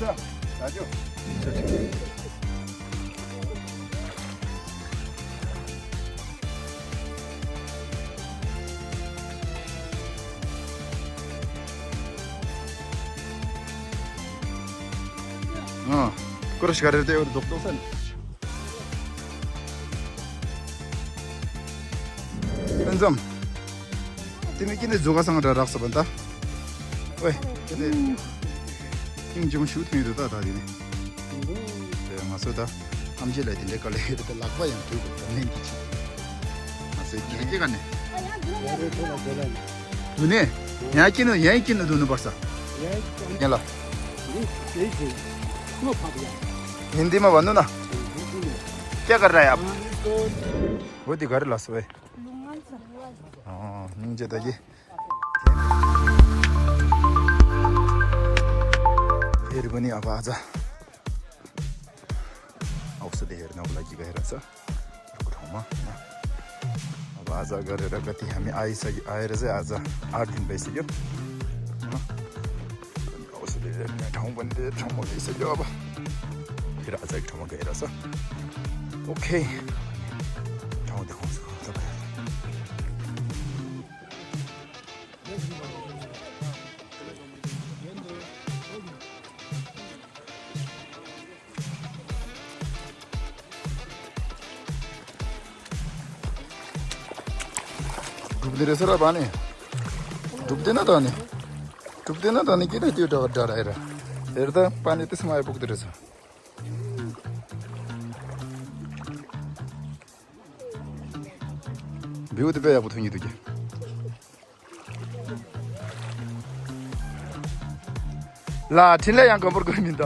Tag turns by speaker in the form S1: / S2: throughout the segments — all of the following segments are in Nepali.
S1: 됐어. 아주. 그렇지 가려도 돼. 우리 녹동산. 현점. तिमी किन जोगासँग राख्छ भन् त ओए तिमी जिउ सुट नि त दादी ने ते मासो त हमजे लाई दिले कले त लाग्बा यहाँ त्यो भन्ने कि मासो के गर्ने दुने यहाँ किन दुनु पर्छ यहाँ ल हिन्दीमा भन्नु न के कर रहा है आप वो दिखा रहे लास्ट भाई निंजे त ये फेरि पनि अब आज औषधि हेर्नको लागि गएर छ अर्को ठाउँमा अब आज गरेर कति हामी आएर चाहिँ आज 8 दिन भइसक्यो औषधि हेर्ने ठाउँ पनि ठाउँमा गइसक्यो अब फेरि आज एक ठाउँमा गएर छ ओके ठाउँ देखाउँछु डुब्दै रहेछ र पानी डुब्दैन त अनि किन त्यो डराएर हेर त पानी त्यसमा आइपुग्दो रहेछ भ्यू त बेया पुथुङ itu ला ठिलै यहाँ कम्पर गर्नु त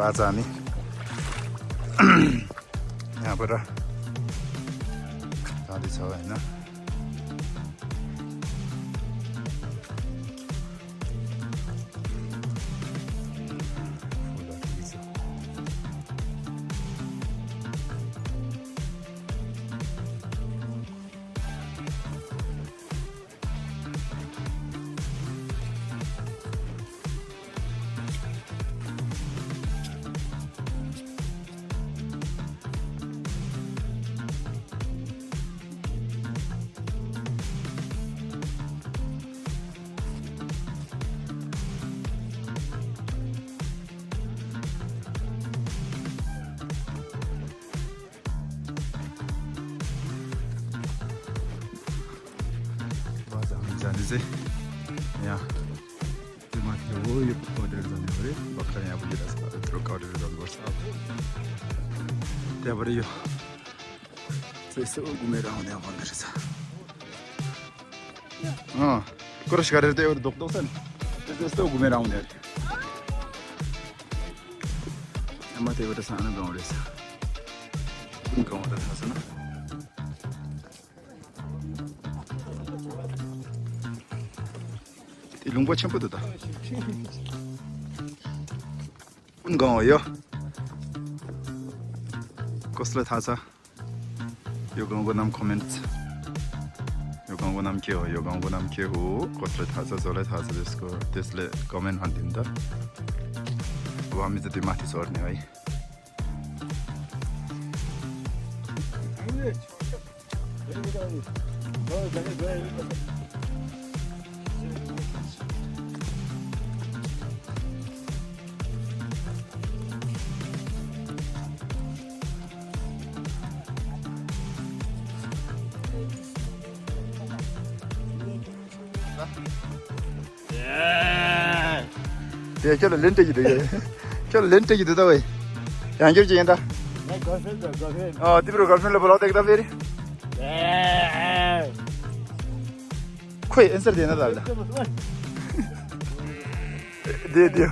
S1: आज हामी यहाँबाट जाँदैछ होइन जाने चाहिँ यहाँ त्यो माथि हो यो कटेर जाने हो अरे भर्खर यहाँ पुगिरहेको छ यत्रो कटेर जानुपर्छ त्यहाँबाट यो यसो घुमेर आउने भन्ने रहेछ क्रस गरेर त्यो एउटा धोक्दोक्छ नि त्यस्तो घुमेर आउने अरे माथि एउटा सानो गाउँ रहेछ कुन गाउँ त थाहा छैन लुङपो छेम्पो त कुन गाउँ हो यो कसलाई थाहा छ यो गाउँको नाम कमेन्ट यो गाउँको नाम के हो कसलाई थाहा छ जसलाई थाहा छ त्यसले कमेन्ट हालिदिनु त अब हामी चाहिँ त्यो माथि चढ्ने है चलो लेंटे की तो भाई यहाँ क्यों चाहिए था तिम्रो गर्लफ्रेन्डले बोलाऊ त एकदम फेरि खोइ एन्सर दिएन त अहिले दियो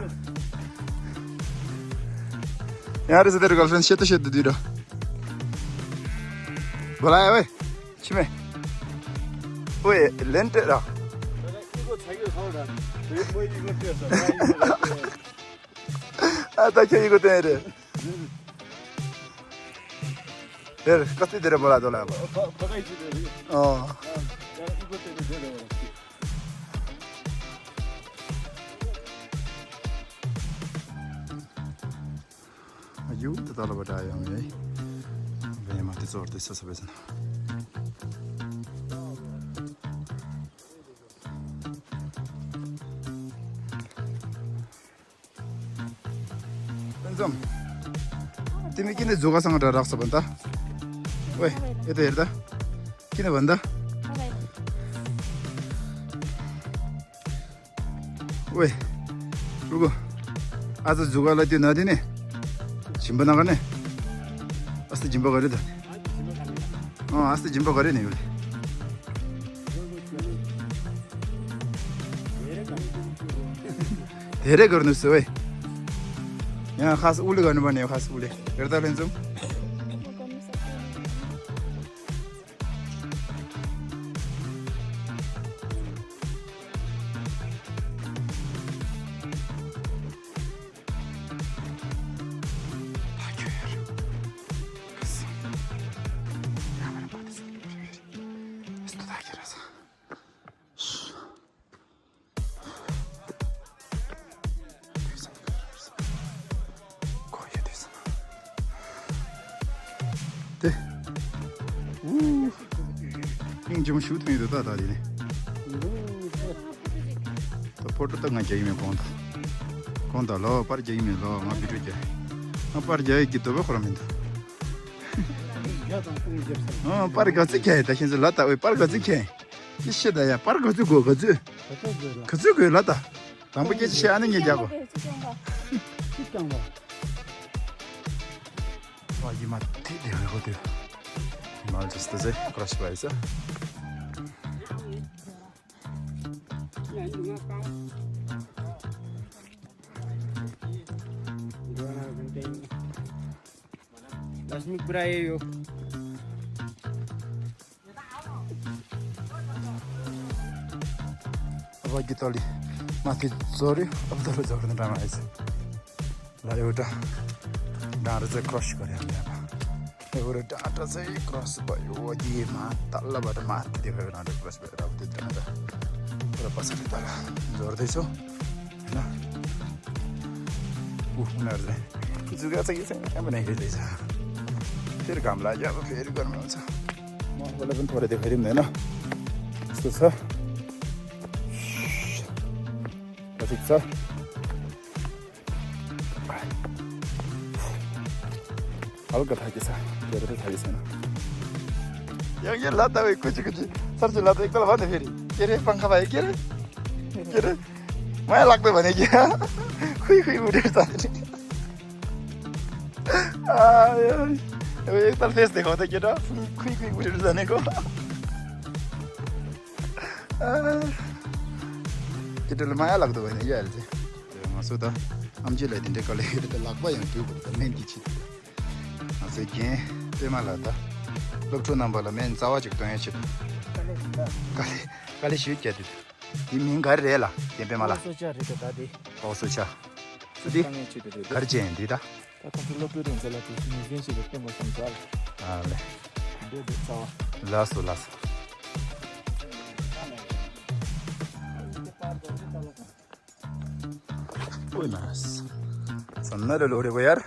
S1: यहाँ रहेछ तेरो गर्लफ्रेन्ड सेतो दिएर बोलायो ओए छिमे ओए लेन्टे र आता खेळी को ते रे धेरै कति धेरै बोला तँलाई अब यो त तलबाट आयो हामी है अब यहाँ माथि चढ्दैछ सबैजना तिमी किन जोगासँग डर राख्छौ भन् त ओए यता हेर्दा किन भन्दा ओए रुको आज जुगालाई त्यो नदिने झिम्बो नगर्ने अस्ति झिम्बो गर्यो त अस्ति झिम्बो गर्यो नि उसले धेरै गर्नुहोस् ओए यहाँ खास उसले गर्नुपर्ने हो खास उसले हेर्दा लिन्छौँ 좀 슈팅이 됐다 다리네. 또 포토 또 ngay chạy mình con tàu lo bắt chạy mình lo mà bị đuổi chạy nó bắt chạy kịp tới bao mình bắt cái gì chạy ta hiện giờ lát tao bắt cái gì chạy cái gì đấy ya bắt cái gì cái lát ta làm cái gì ăn cái gì vậy 와 이마 되게 어디요 말 just 제 크러쉬 바이스
S2: Lasmik brayo.
S1: अब गीतली माथि चढ्यो अब तल चढ्ने टाइम आएछ ल एउटा डाँडो चाहिँ क्रस गऱ्यो हामीले अब एउटा डाँडो चाहिँ क्रस भयो अघिमा तल्लोबाट माथि देखायो डाँडो क्रस भएर अब त्यो डाँडो र पछाडि तल झर्दैछौँ होइन उनीहरू चाहिँ जुगा चाहिँ के छैन कहाँ पनि हेर्दैछ फेरि घाम लाग्यो अब फेरि गर्नु आउँछ मलाई पनि थोरै देखाइदिउँ होइन यस्तो छ ठिक छ हल्का थाकी छ धेरै त थाकी छैन यहाँ लाता कुची सर्छु लाता एकताल भन्यो फेरि के अरे पङ्खा भयो के अरे माया लाग्दै भने कि खुइ उठेर जाने अब एकताल फेस देखाउँदै केटा खुइ उठेर जानेको केटाले माया लाग्दो भएन कि अहिले चाहिँ हाँसो त आमचीलाई दिँदै कले हेरेर त लाग्छ यहाँ ट्युब त मेन किछि हाँसो के तेमाला त lokto nambala men zawa chik to yachi kali shi ke dit min gar rela tempe mala
S2: So cha rita dadi.
S1: also cha sudi gar jen di da
S2: Ta kontrolo tu den sala tu ni vien si de tempo central.
S1: ale
S2: De zawa.
S1: las uy mas sannare lore bo yaar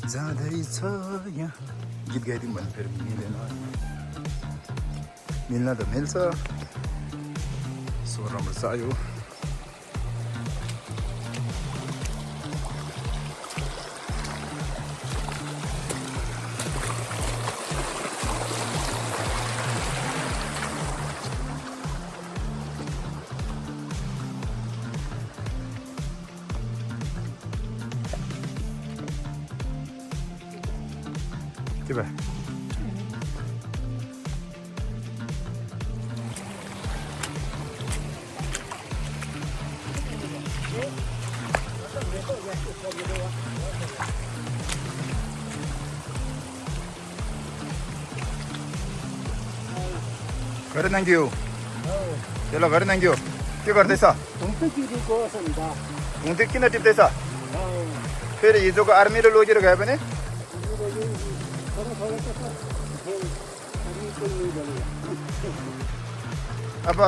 S1: जाँदैछ यहाँ गीत गाइदिउँ भने फेरि मिलेन मिल्न त मिल्छ स्वर राम्रो चाहियो के भयो घरे नाङ्ग्यो त्यसलाई घरे नाङ्ग्यो के गर्दैछ घुम्दै किन टिप्दैछ फेरि हिजोको आर्मीले लगेर गयो भने अब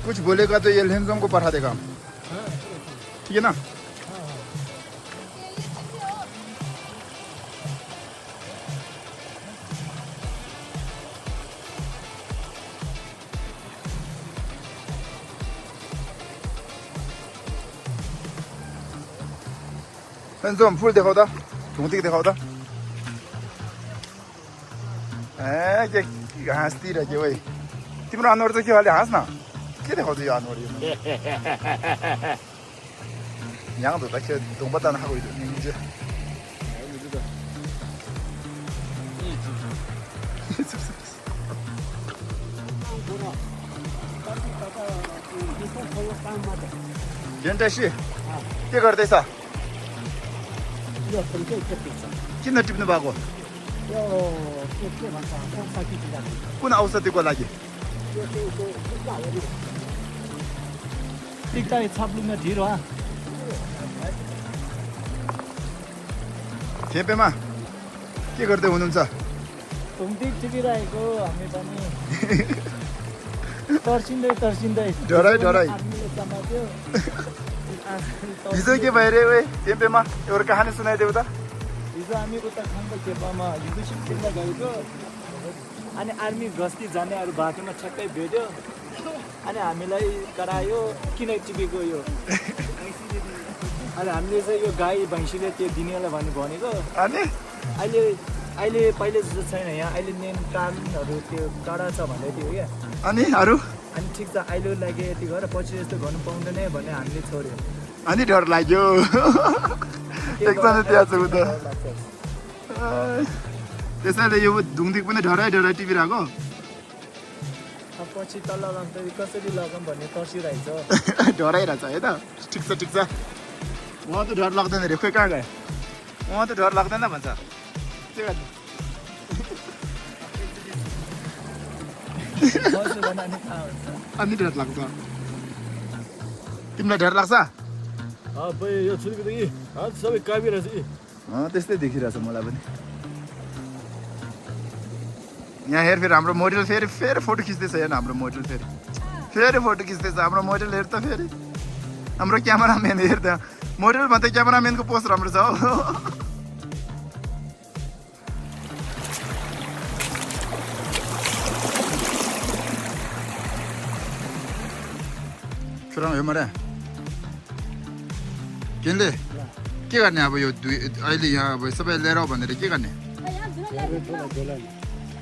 S1: कुछ बोलेगा तो ये लहंगम को पढ़ा देगा ठीक है ना लहंगम फुल देखाउँदा ढुङ्गती देखाउँदा ए के हाँस्तिर के वै तिम्रो अनुहार चाहिँ के हाले हाँस न के देखाउँछ यो अनुहार यहाँ त के 동바단 하고 있는지 जनता 씨 के गर्दैछ किन टिप्नु भएको कुन औषधिको लागि
S2: टिक्दा छाप्लुमा ढिरो
S1: खेपेमा के गर्दै हुनुहुन्छ
S2: घुम्दै टिपिरहेको हामी पनि तर्सिँदै
S1: डराइ हिजो के भयो रे ओए खेपेमा एउटा कहानी सुनाइदेऊ त
S2: हिजो हामी उता खानको खेपामा लिडरसिप खेल्न गएको अनि आर्मी गस्ती जानेहरू बाटोमा ठ्याक्कै भेट्यो अनि हामीलाई करायो किन टिपेको यो अनि हामीले चाहिँ यो गाई भैँसीले त्यो दिनेलाई भनेको
S1: अनि
S2: अहिले पहिले जस्तो छैन यहाँ अहिले नियम कानुनहरू त्यो कडा छ भन्दै थियो क्या
S1: अनि अरू
S2: अनि ठिक छ अहिले लागि यति गरेर पछि यस्तो गर्नु पाउँदैन भने हामीले छोड्यो
S1: अनि डर लाग्यो एकजना त्यहाँ छ उता त्यसैले यो ढुङ्दिक पनि डराइ टिपिरहेको
S2: पछि तल लाग्दा कसरी लगाऊँ भन्ने तर्सिरहेछ
S1: डराइरहेछ है त ठिक छ उहाँ त डर लाग्दैन रे खोइ कहाँ गयो उहाँ त डर लाग्दैन भन्छ के गर्नु अनि डर लाग्छ तिमीलाई डर लाग्छ
S2: यो छुरीको सबै काबिरहेछ
S1: त्यस्तै देखिरहेछ मलाई पनि यहाँ हेर फेरि हाम्रो मोडल फेरि फोटो खिच्दैछ हेर्न हाम्रो मोडल फेरि फोटो खिच्दैछ हाम्रो मोडल हेर त फेरि हाम्रो क्यामेराम्यान हेर त मोडल भन्दा क्यामेराम्यानको पोस्ट राम्रो छ हो सुरङ हो मरा किनले के गर्ने अब यो अहिले यहाँ अब सबै लिएर आऊ भनेर के गर्ने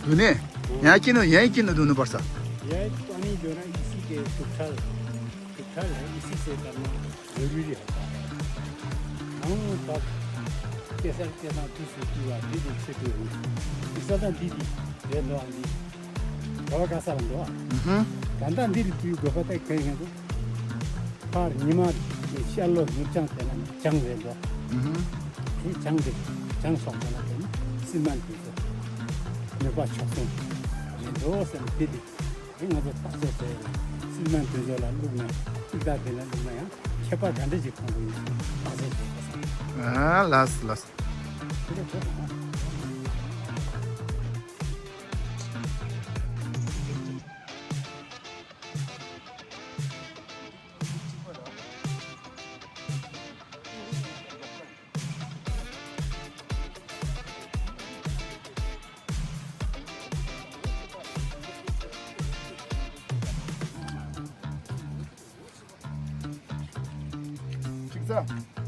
S1: धुने यहीँ किन धुनुपर्छ लास्ट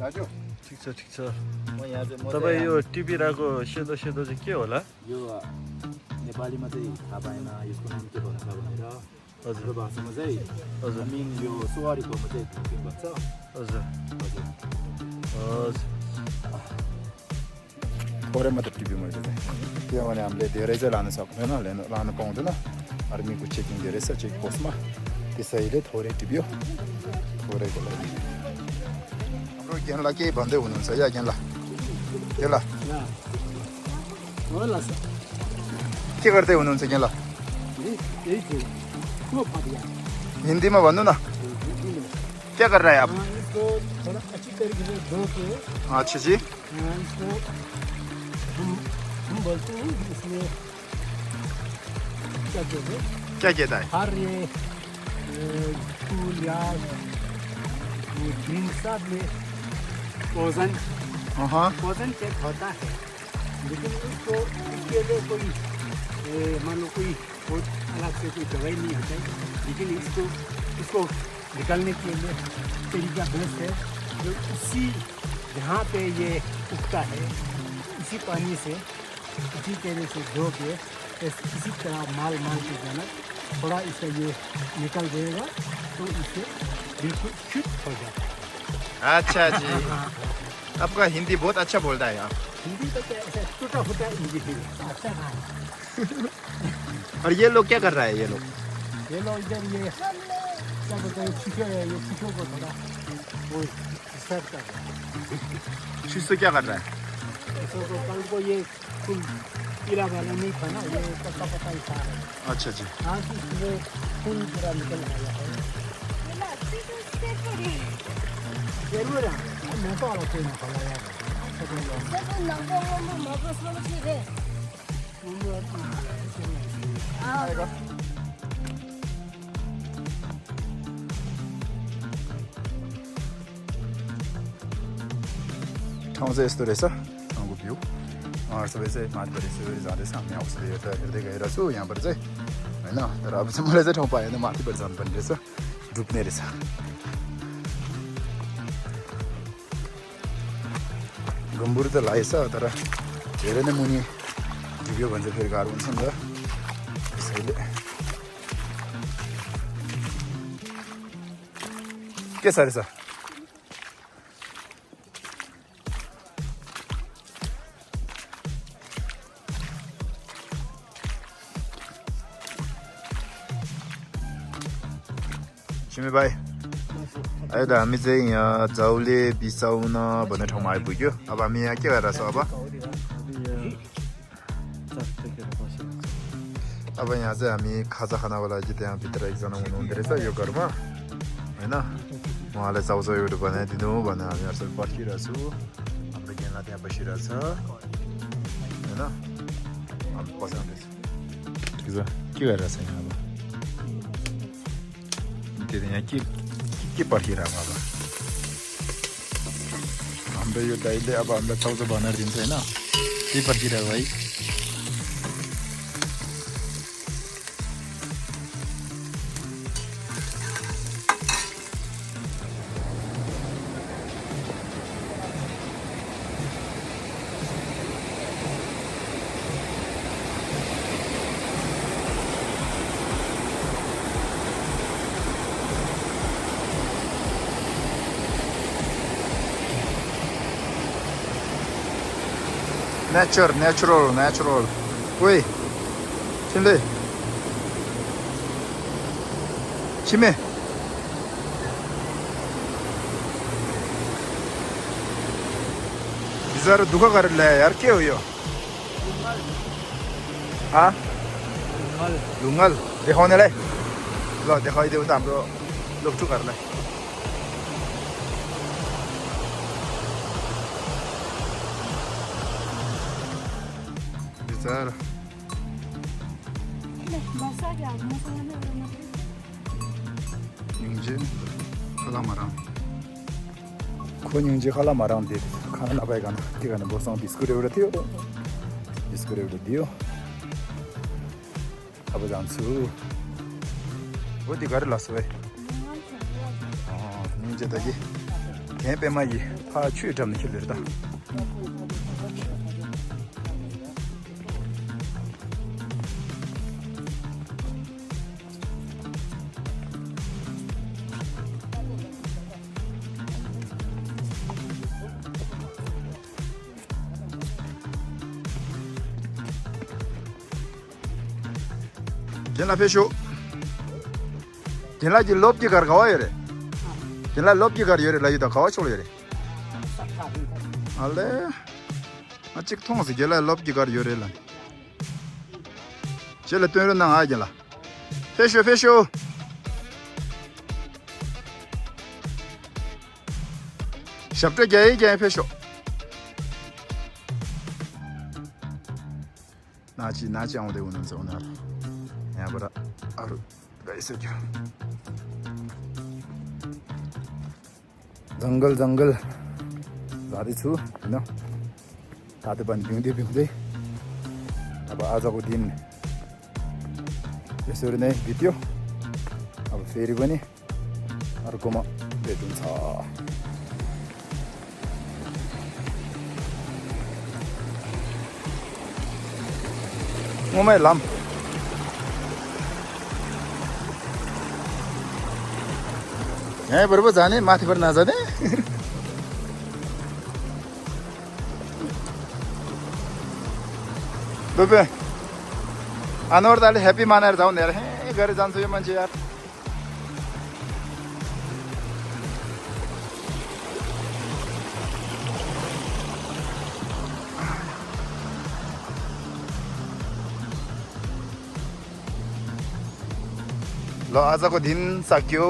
S1: दाजु
S3: ठिक छ
S2: म यहाँ चाहिँ
S3: तपाईँ यो टिपिरहेको सेतो चाहिँ के होला
S2: यो नेपालीमा चाहिँ थाहा पाएन यसको नाम के भन्छ भनेर हजुर भाषामा चाहिँ हजुर मेन यो सुवारीकोमा चाहिँ ढुङ्गे भन्छ
S3: हजुर
S1: थोरै मात्र टिप्यो मैले चाहिँ किनभने हामीले धेरै चाहिँ लानु सक्दैन लानु पाउँदैन आर्मीको चेकिङ धेरै छ चेक पोस्टमा त्यसैले थोरै टिप्यो थोरैको लागि हाम्रो ज्ञानलाई केही भन्दै हुनुहुन्छ या ज्ञानला के गर्दै हुनुहुन्छ ज्ञानला हिन्दीमा भन्नु न क्या कर रहा है आप?
S2: इसको थोड़ा अच्छी तरीके से धो के
S1: अच्छा जी,
S2: इसको हम बोलते हैं इसमें क्या कहते हैं
S1: क्या कहता है?
S2: हर ये फूल या ग्रीन सब में पोजन चेक होता है, लेकिन उसको इसके लिए कोई मान लो कोई बहुत अलग से कोई दवाई नहीं होता है, लेकिन इसको निकालने के लिए तरीका बेस्ट है जो उसी जहाँ पे ये उगता है उसी पानी से उसी तरह से धो के इसी तरह माल के जाना थोड़ा इसका ये निकल जाएगा तो इससे बिल्कुल शुद्ध हो जाता है।
S1: अच्छा जी, आपका हिंदी बहुत अच्छा बोलता है आप।
S2: हिंदी तो क्या ऐसा टूटा फूटा हिंदी अच्छा है।
S1: और ये लोग क्या कर रहा है? ये लोग
S2: इधर ये क्या बोलते हैं चिशों को थोड़ा वो सर्व कर रहा है।
S1: शिशु क्या कर रहा है?
S2: तो कल को ये फूल पीला वाला नहीं था ना, ये पत्ता ही था।
S1: अच्छा जी,
S2: हाँ कि इसमें फूल पूरा निकल आया है। जरूर है, मैं तो आला कोई ना फला यार।
S1: ठाउँ चाहिँ यस्तो रहेछ ठाउँको भ्यू। सबै चाहिँ माथिबाट यसरी जाँदैछ, हामी आउँछु हेर्दै गइरहेको छु यहाँबाट चाहिँ होइन। तर अब चाहिँ मलाई चाहिँ ठाउँ पाएन, माथिबाट जानुपर्ने रहेछ, डुब्ने रहेछ। गम्बुर त लागेछ तर धेरै नै मुनि डुब्यो भने चाहिँ फेरि गाह्रो हुन्छ नि त, त्यसैले के छ रहेछ? छिमे भाइ, अहिले त हामी चाहिँ यहाँ जाउले बिसाउन भन्ने ठाउँमा आइपुग्यो। अब हामी यहाँ के गरेर छौँ? अब यहाँ चाहिँ हामी खाजा खानको लागि त्यहाँभित्र एकजना हुनुहुँदो रहेछ यो घरमा होइन। उहाँलाई चाउचाउहरू बनाइदिनु भनेर हामीहरू सबै पर्खिरहेको छु। हाम्रो गेना त्यहाँ बसिरहेछ होइन, हामी बसाउँदैछु। ठिक छ, के गरिरहेछ यहाँ? अब त्यो यहाँ के पर्खिरहेको? अब हाम्रो यो दाइले अब हामीलाई चाउचाउ बनाएर दिन्छ होइन, त्यही पर्खिरहेको है। Natural. Oi, Chile. Chime. बिचारो दुःख गरेर ल्यायो यार, के हो यो? ढुङ्गल देखाउनेलाई ल देखाइदेऊ त हाम्रो लोकटुकहरूलाई। बिचारो खोइ खलामाराम दियो, खाना नपाइकन के गर्नु। बसँग बिस्कुट एउटा थियो, बिस्कुट एउटा दियो। अब जान्छु कति गरेर लस्छु भाइ निजे त कि यहाँ पेमा यी फा छु टम्ने खेलेर त Jenla fesho. Jenla ji lop ji kar kawa yore. Jenla lop ji kar yore la yuda kawa cholo yore. Ale. Achik thong se jenla lop ji kar yore la. Jenla tuero nang a jenla. Fesho. 샵도 개개 페쇼. 나지 아무데 오는 저 오늘. 야 보라 아루가 있어요. जंगल जाँदैछु हैन तातो पानी पिउँदै अब आजको दिन यसरी नै बित्यो अब फेरि पनि अर्कोमा भेट हुन्छ मोमै लाम यहाँ बरोबर जाने माथिबाट नजाने बेबे अनवर दाले ह्याप्पी मानेर जाउँ यार हे गरे जान्छ यो मान्छे यार ल आजको दिन सकियो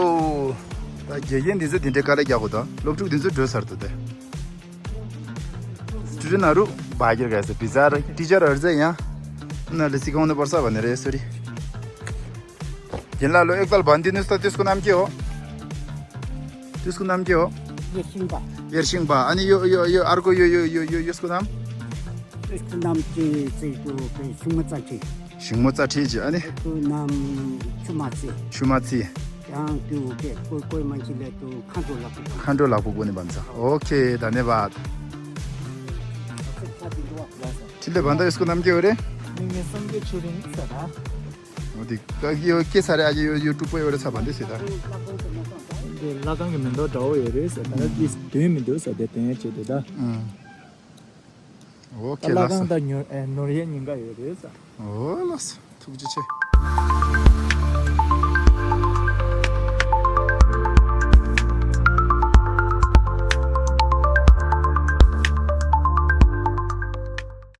S1: गेन दिन्छ दिनटे काले गएको त लोकटुक दिन्छ ड्रेसहरु त स्टुडेन्टहरु भागेर गएछ बिचार टिचरहरु चाहिँ यहाँ उनीहरुले सिकाउनु पर्छ भनेर यसरी गेनला लो एकताल भनिदिनुस् त त्यसको नाम के हो यर्सिङबा अनि यो अर्को यो यसको नाम
S2: चाहिँ
S1: सिंहमोचाठी अनि
S2: यसको नाम
S1: छुमाची
S2: यहाँ त्यो के कोही मान्छेले त्यो
S1: खान्डो लापु पनि भन्छ ओके धन्यवाद ठिकले भन्दा यसको नाम के हो रे यो के छ रे आज यो टुप्पो एउटा छ भन्दै छ त ओके ल ल थुक्जी छ